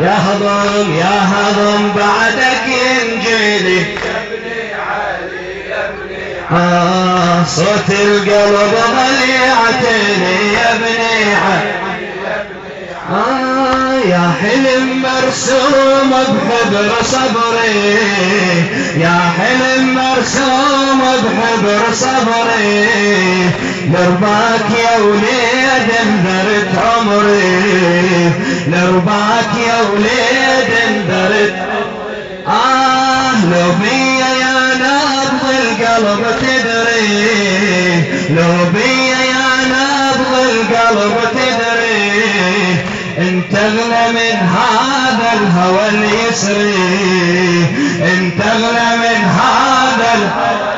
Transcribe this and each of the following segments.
يا هضم يا هضم بعدك ينجلي يا ابني علي يا ابني صوت القلب ظل يعتني يا ابني علي يا حلم مرسوم بحبر صبري يا حلم مرسوم بحبر صبري لرباك يا وليد انذرت عمري لرباك يا وليد انذرت لو بيا يا نبض القلب تدري لو بيا يا نبض القلب تدري انت اغلى من هذا الهوى اليسري انت اغلى من هذا الهوى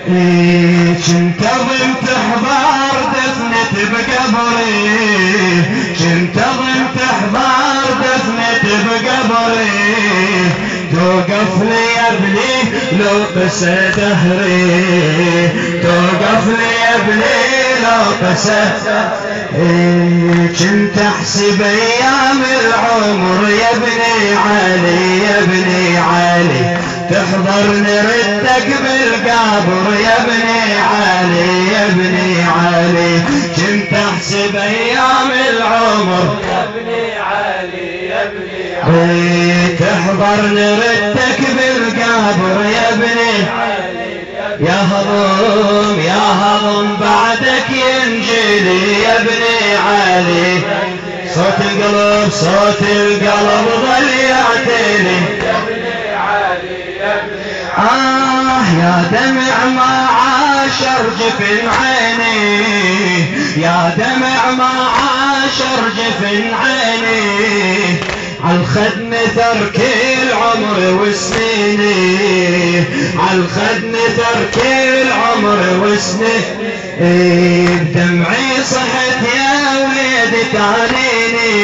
اليسري كنت اظن تحضر دفنت بقبري كنت اظن تحضر دفنت بقبري توقف لي يا ابني لو قسى دهري توقف لي يا ابني لو قسى كنت احسب ايام العمر يا ابني علي يا ابني علي تحضر نردك بالقبر يا ابني علي يا ابني علي كنت احسب ايام العمر يا ابني علي يا ابني علي تحضر نردك بالقبر يا ابني يا هضم يا هضم بعدك ينجلي يا ابني علي صوت القلب صوت القلب ظل يعتني يا ابني علي يا ابني يا دمع ما عاشر جفن عيني يا دمع ما عاشر جفن عيني عالخد نثر كل عمر وسنيني عالخد نثر كل عمر وسنيني بدمعي صحت يا وليد تعنيني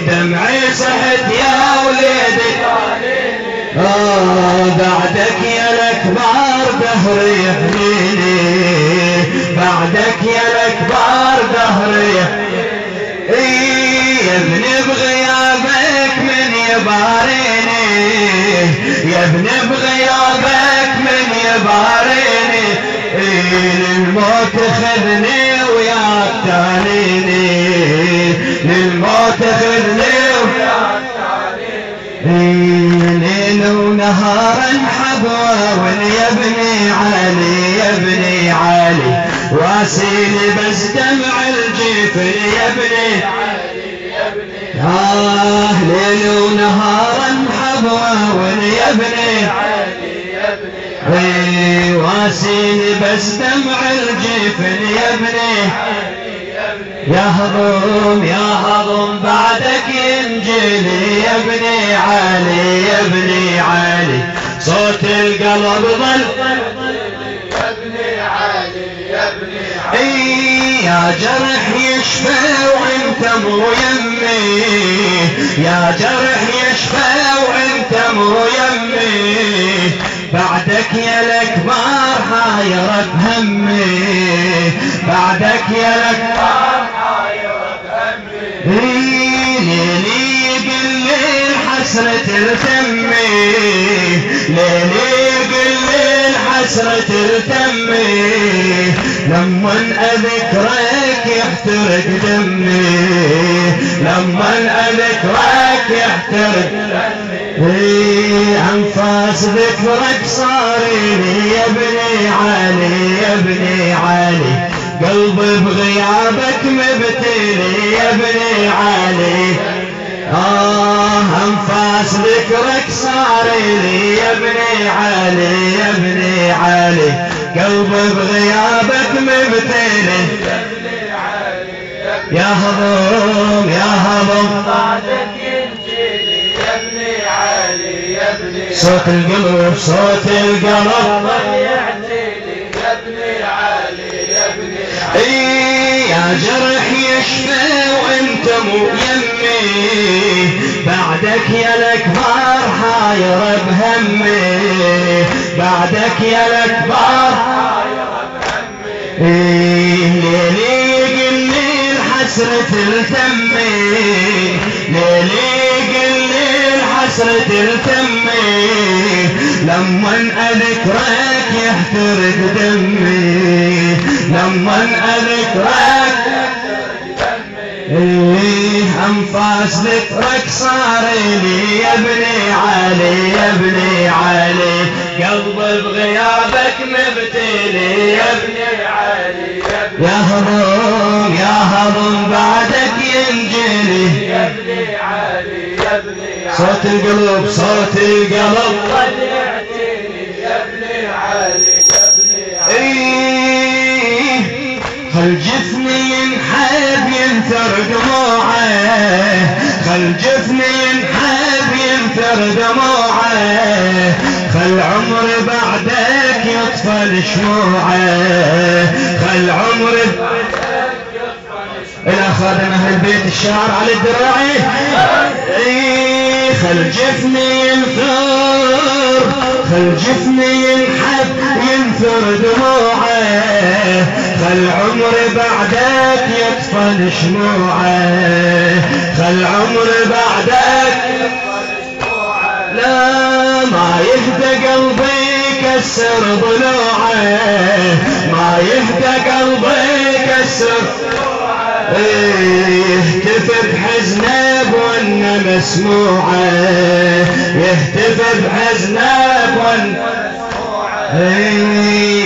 دمعي صحت يا وليد تعنيني بعدك يا الأكبر دهر يحميني بعدك يا الأكبر دهر يحميني يا ابني بغيابك من يباريني يا ابني بغيابك من يباريني للموت خذني وياك تعنيني للموت خذني وياك تعنيني ليل ونهار حبوا يا ابني علي يا ابني علي واسيلي بس دمع الجفر يا ابني ليل ونهار حبوا يا ابني واسيني بس دمع الجفن يا ابني يا هضم يا هضم بعدك ينجلي يا ابني علي يا ابني علي صوت القلب ظل يا ابني علي يا ابني علي يا جرح يشفى وانت مو يمي يا جرح يشفى وانت مو يمي بعدك يا الأكبر حايرة بهمي بعدك يا الأكبر حايرة بهمي ليلي بالليل حسرة التمي ليلي بالليل حسرة التمي لمن أذكرك يحترق دمي لمن أذكرك يحترق دمي أنفاس ذكرك صاريني يا ابني علي يا ابني علي قلبي بغيابك مبتلي يا ابني علي أنفاس ذكرك صاريني يا ابني علي يا ابني علي قلبي بغيابك مبتلي يا هضم يا هضم بعدك ينجلي يا ابني علي يا ابني صوت القلب صوت القلب يعتلي يا ابني علي يا ابني علي يا جرح يشفى وانت مو يمي بعدك يا الأكبر حايرة بهمي بعدك يا الأكبر حايرة بهمي ليلي قلي حسرة التمي ليلي قل الحسرة التمي لمن أذكرك يحترق دمي لمن أذكرك أنفاس ذكرك صار لي يا ابني علي يا ابني علي قلبي بغيابك مبتلي يا ابني علي يا هضم بعدك ينجلي يا ابني علي يا ابني علي صوت القلب صوت القلب طلعتني يا ابني علي يا ابني علي خل جفني ينحب ينثر دموعه خل جفني ينحب ينثر دموعه خل عمري بعدك يطفى شموعه خل عمري بعدك يطفى إلى خادم أهل البيت الشاعر علي الدراعي خل جفني ينثر خل جفني ينحب ينثر دموعه خل عمري بعدك يطفى شموعه خل عمري بعدك لا ما يهدى قلبي يكسر ضلوعه ما يهدى قلبي يكسر يهتف بحزنه بوانه مسموعه يهتف بحزنه بوانه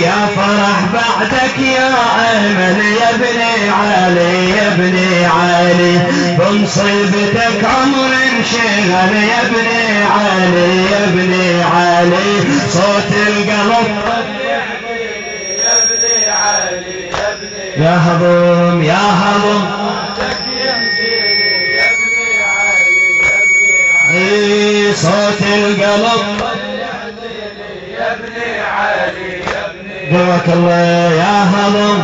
يا فرح بعدك يا أمل يا ابني علي يا ابني علي بمصيبتك عمر انشغل يا ابني علي يا ابني علي صوت القلب يا ابني علي يا ابني يا هضم يا هضم يا ابني علي يا ابني صوت القلب يا ابني علي يا ابني قواك الله يا هضم